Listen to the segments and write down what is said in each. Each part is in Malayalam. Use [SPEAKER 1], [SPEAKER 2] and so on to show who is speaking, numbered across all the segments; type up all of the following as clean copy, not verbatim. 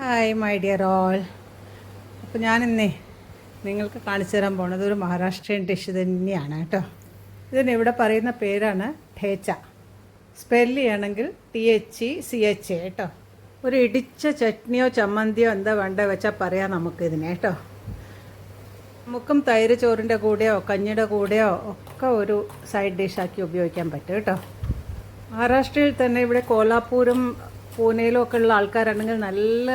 [SPEAKER 1] Hi my dear all. അപ്പോൾ ഞാനിന്നേ നിങ്ങൾക്ക് കാണിച്ചു തരാൻ പോണത് ഒരു മഹാരാഷ്ട്രീയൻ ഡിഷ് തന്നെയാണ് കേട്ടോ. ഇതിന് ഇവിടെ പറയുന്ന പേരാണ് ഠേച്ച. സ്പെല്ല് ചെയ്യണമെങ്കിൽ THECHA കേട്ടോ. ഒരു ഇടിച്ച ചട്നിയോ ചമ്മന്തിയോ എന്താ വേണ്ട വെച്ചാൽ പറയാം നമുക്കിതിനെ കേട്ടോ. നമുക്കും തൈര് ചോറിൻ്റെ കൂടെയോ കഞ്ഞിയുടെ കൂടെയോ ഒക്കെ ഒരു സൈഡ് ഡിഷാക്കി ഉപയോഗിക്കാൻ പറ്റും കേട്ടോ. മഹാരാഷ്ട്രയിൽ തന്നെ ഇവിടെ കോലാപ്പൂരും പൂനെയിലും ഒക്കെ ഉള്ള ആൾക്കാരാണെങ്കിൽ നല്ല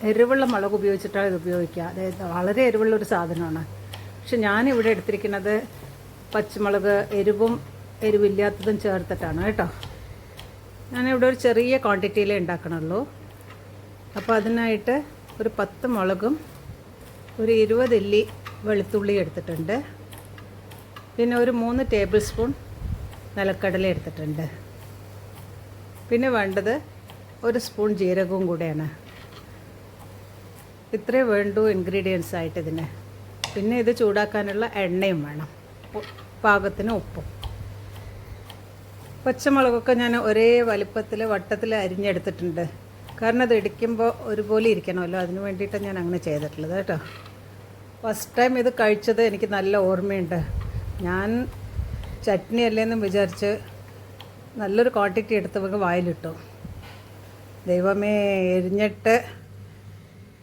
[SPEAKER 1] എരിവുള്ള മുളക് ഉപയോഗിച്ചിട്ടാണ് ഇത് ഉപയോഗിക്കുക. അതായത് വളരെ എരിവുള്ളൊരു സാധനമാണ്. പക്ഷെ ഞാനിവിടെ എടുത്തിരിക്കുന്നത് പച്ചമുളക് എരിവില്ലാത്തതും ചേർത്തിട്ടാണ് കേട്ടോ. ഞാനിവിടെ ഒരു ചെറിയ ക്വാണ്ടിറ്റിയിലേ ഉണ്ടാക്കണുള്ളൂ. അപ്പോൾ അതിനായിട്ട് ഒരു 10 മുളകും ഒരു 20 ഇല്ലി വെളുത്തുള്ളി എടുത്തിട്ടുണ്ട്. പിന്നെ ഒരു 3 ടേബിൾ സ്പൂൺ നിലക്കടല എടുത്തിട്ടുണ്ട്. പിന്നെ വേണ്ടത് ഒരു സ്പൂൺ ജീരകവും കൂടെയാണ്. ഇത്രേ വേണ്ടു ഇൻഗ്രീഡിയൻസ് ആയിട്ട് ഇതിന്. പിന്നെ ഇത് ചൂടാക്കാനുള്ള എണ്ണയും വേണം, പാകത്തിന് ഉപ്പും. പച്ചമുളകൊക്കെ ഞാൻ ഒരേ വലിപ്പത്തിൽ വട്ടത്തിൽ അരിഞ്ഞെടുത്തിട്ടുണ്ട്. കാരണം അത് ഇടിക്കുമ്പോൾ ഒരുപോലെ ഇരിക്കണമല്ലോ, അതിന് വേണ്ടിയിട്ടാണ് ഞാൻ അങ്ങനെ ചെയ്തിട്ടുള്ളത് കേട്ടോ. ഫസ്റ്റ് ടൈം ഇത് കഴിച്ചത് എനിക്ക് നല്ല ഓർമ്മയുണ്ട്. ഞാൻ ചട്നി അല്ലേന്നും വിചാരിച്ച് നല്ലൊരു ക്വാണ്ടിറ്റി എടുത്ത് വായിലിട്ടു. ദൈവമേ, എരിഞ്ഞിട്ട്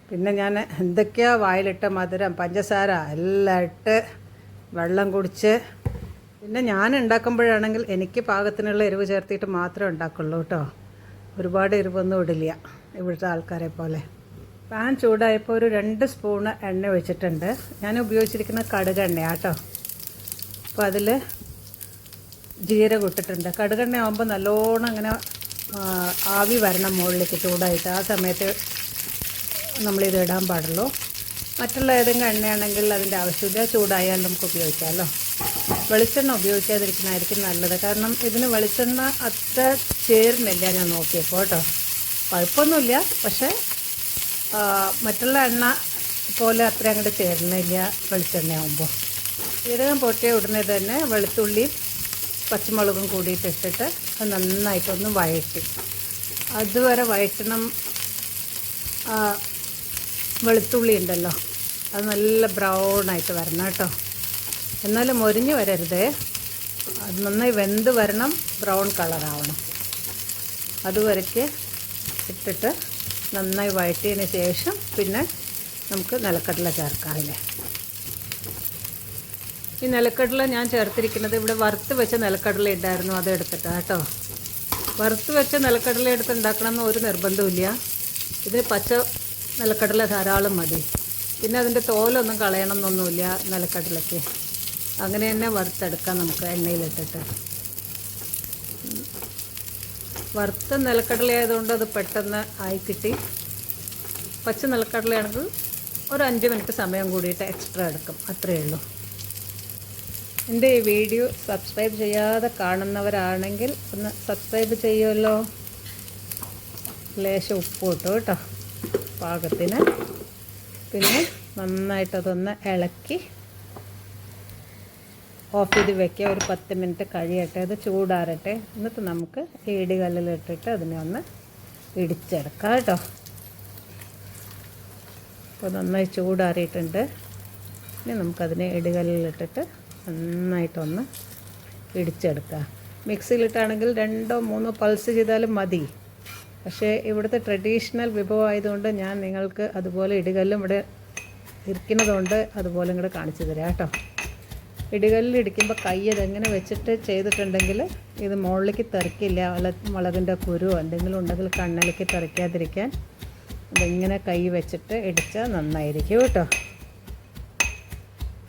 [SPEAKER 1] പിന്നെ ഞാൻ എന്തൊക്കെയാ വായിലിട്ട, മധുരം പഞ്ചസാര എല്ലാം ഇട്ട് വെള്ളം കുടിച്ച്. പിന്നെ ഞാൻ ഉണ്ടാക്കുമ്പോഴാണെങ്കിൽ എനിക്ക് പാകത്തിനുള്ള എരിവ് ചേർത്തിട്ട് മാത്രമേ ഉണ്ടാക്കുള്ളൂ കേട്ടോ. ഒരുപാട് എരിവൊന്നും ഇടില്ല ഇവിടുത്തെ ആൾക്കാരെ പോലെ. പാൻ ചൂടായപ്പോൾ ഒരു 2 സ്പൂണ് എണ്ണ ഒഴിച്ചിട്ടുണ്ട്. ഞാൻ ഉപയോഗിച്ചിരിക്കുന്ന കടുകെണ്ണയാണ് കേട്ടോ. അപ്പോൾ അതിൽ ജീരകം ഇട്ടിട്ടുണ്ട്. കടുകെണ്ണ ആകുമ്പോൾ നല്ലോണം അങ്ങനെ ആവി വരണം മുകളിലേക്ക് ചൂടായിട്ട്. ആ സമയത്ത് നമ്മളിത് ഇടാൻ പാടുള്ളൂ. മറ്റുള്ള ഏതെങ്കിലും എണ്ണയാണെങ്കിൽ അതിൻ്റെ ആവശ്യമില്ല, ചൂടായാൽ നമുക്ക് ഉപയോഗിക്കാമല്ലോ. വെളിച്ചെണ്ണ ഉപയോഗിക്കാതിരിക്കുന്നതായിരിക്കും നല്ലത്. കാരണം ഇതിന് വെളിച്ചെണ്ണ അത്ര ചേരുന്നില്ല ഞാൻ നോക്കിയപ്പോൾ കേട്ടോ. കുഴപ്പമൊന്നുമില്ല, പക്ഷേ മറ്റുള്ള എണ്ണ പോലെ അത്ര അങ്ങോട്ട് ചേരുന്നില്ല വെളിച്ചെണ്ണയാകുമ്പോൾ. ജീരകം പൊട്ടിയ ഉടനെ തന്നെ വെളുത്തുള്ളി പച്ചമുളകും കൂടിയിട്ട് ഇട്ടിട്ട് അത് നന്നായിട്ടൊന്ന് വഴറ്റി. അതുവരെ വഴറ്റണം. വെളുത്തുള്ളി ഉണ്ടല്ലോ, അത് നല്ല ബ്രൗണായിട്ട് വരണം കേട്ടോ. എന്നാലും മൊരിഞ്ഞ് വരരുതേ, അത് നന്നായി വെന്ത് വരണം, ബ്രൗൺ കളറാവണം. അതുവരയ്ക്ക് ഇട്ടിട്ട് നന്നായി വഴറ്റിയതിന് ശേഷം പിന്നെ നമുക്ക് നിലക്കടല ചേർക്കാറില്ലേ. ഈ നിലക്കടല ഞാൻ ചേർത്തിരിക്കുന്നത് ഇവിടെ വറുത്ത് വെച്ച നിലക്കടല ഉണ്ടായിരുന്നു, അത് എടുത്തിട്ടാണ് കേട്ടോ. വറുത്ത് വെച്ച നിലക്കടല എടുത്ത് ഉണ്ടാക്കണമെന്ന് ഒരു നിർബന്ധമില്ല. ഇതിന് പച്ച നിലക്കടല ധാരാളം മതി. പിന്നെ അതിൻ്റെ തോലൊന്നും കളയണമെന്നൊന്നുമില്ല നിലക്കടലയ്ക്ക്. അങ്ങനെ തന്നെ വറുത്തെടുക്കാം നമുക്ക് എണ്ണയിലിട്ടിട്ട്. വറുത്ത നിലക്കടലയായതുകൊണ്ട് അത് പെട്ടെന്ന് ആയി കിട്ടി. പച്ച നിലക്കടലയാണെങ്കിൽ ഒരു 5 മിനിറ്റ് സമയം കൂടിയിട്ട് എക്സ്ട്രാ എടുക്കും, അത്രയേ ഉള്ളൂ. എൻ്റെ ഈ വീഡിയോ സബ്സ്ക്രൈബ് ചെയ്യാതെ കാണുന്നവരാണെങ്കിൽ ഒന്ന് സബ്സ്ക്രൈബ് ചെയ്യുമല്ലോ. ലേശം ഉപ്പ് ഇട്ടു കേട്ടോ പാകത്തിന്. പിന്നെ നന്നായിട്ടതൊന്ന് ഇളക്കി ഓഫ് ചെയ്ത് വയ്ക്കുക. ഒരു 10 മിനിറ്റ് കഴിയട്ടെ, അത് ചൂടാറട്ടെ. എന്നിട്ട് നമുക്ക് ഇടികല്ലിലിട്ടിട്ട് അതിനെ ഒന്ന് ഇടിച്ചെടുക്കാം കേട്ടോ. അപ്പോൾ നന്നായി ചൂടാറിയിട്ടുണ്ട്. ഇനി നമുക്കതിനെ ഇടികല്ലിലിട്ടിട്ട് നന്നായിട്ടൊന്ന് ഇടിച്ചെടുക്കുക. മിക്സിയിലിട്ടാണെങ്കിൽ 2 or 3 പൾസ് ചെയ്താലും മതി. പക്ഷേ ഇവിടുത്തെ ട്രഡീഷണൽ വിഭവം ആയതുകൊണ്ട് ഞാൻ നിങ്ങൾക്ക് അതുപോലെ ഇടികല്ലും ഇവിടെ ഇരിക്കുന്നതുകൊണ്ട് അതുപോലെ ഇങ്ങോട്ട് കാണിച്ചു തരാം കേട്ടോ. ഇടികല്ലിൽ ഇടിക്കുമ്പോൾ കൈ അതെങ്ങനെ വെച്ചിട്ട് ചെയ്തിട്ടുണ്ടെങ്കിൽ ഇത് മുകളിലേക്ക് തെറിക്കില്ല. മുളകിൻ്റെ കുരുവോ എന്തെങ്കിലും ഉണ്ടെങ്കിൽ കണ്ണിലേക്ക് തെറിക്കാതിരിക്കാൻ അതിങ്ങനെ കൈ വെച്ചിട്ട് ഇടിച്ചാൽ നന്നായിരിക്കും കേട്ടോ.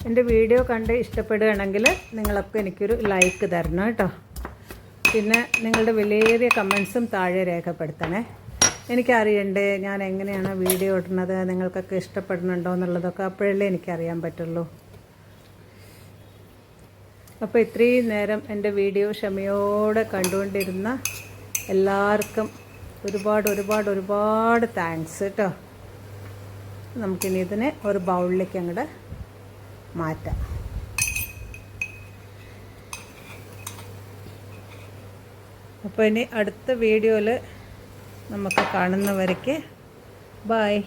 [SPEAKER 1] എൻ്റെ വീഡിയോ കണ്ട് ഇഷ്ടപ്പെടുകയാണെങ്കിൽ നിങ്ങളൊക്കെ എനിക്കൊരു ലൈക്ക് തരണം കേട്ടോ. പിന്നെ നിങ്ങളുടെ വിലയേറിയ കമൻസും താഴെ രേഖപ്പെടുത്തണേ. എനിക്കറിയണ്ടേ ഞാൻ എങ്ങനെയാണ് വീഡിയോ ഇടുന്നത്, നിങ്ങൾക്കൊക്കെ ഇഷ്ടപ്പെടുന്നുണ്ടോ എന്നുള്ളതൊക്കെ. അപ്പോഴല്ലേ എനിക്കറിയാൻ പറ്റുള്ളൂ. അപ്പോൾ ഇത്രയും നേരം എൻ്റെ വീഡിയോ ക്ഷമയോടെ കണ്ടുകൊണ്ടിരുന്ന എല്ലാവർക്കും ഒരുപാട് താങ്ക്സ് കേട്ടോ. നമുക്കിനി ഇതിനെ ഒരു ബൗളിലേക്ക് അങ്ങോട്ട് മാറ്റാം. അപ്പോൾ ഇനി അടുത്ത വീഡിയോയിൽ നമുക്ക് കാണുന്നവരേക്ക് ബായ്.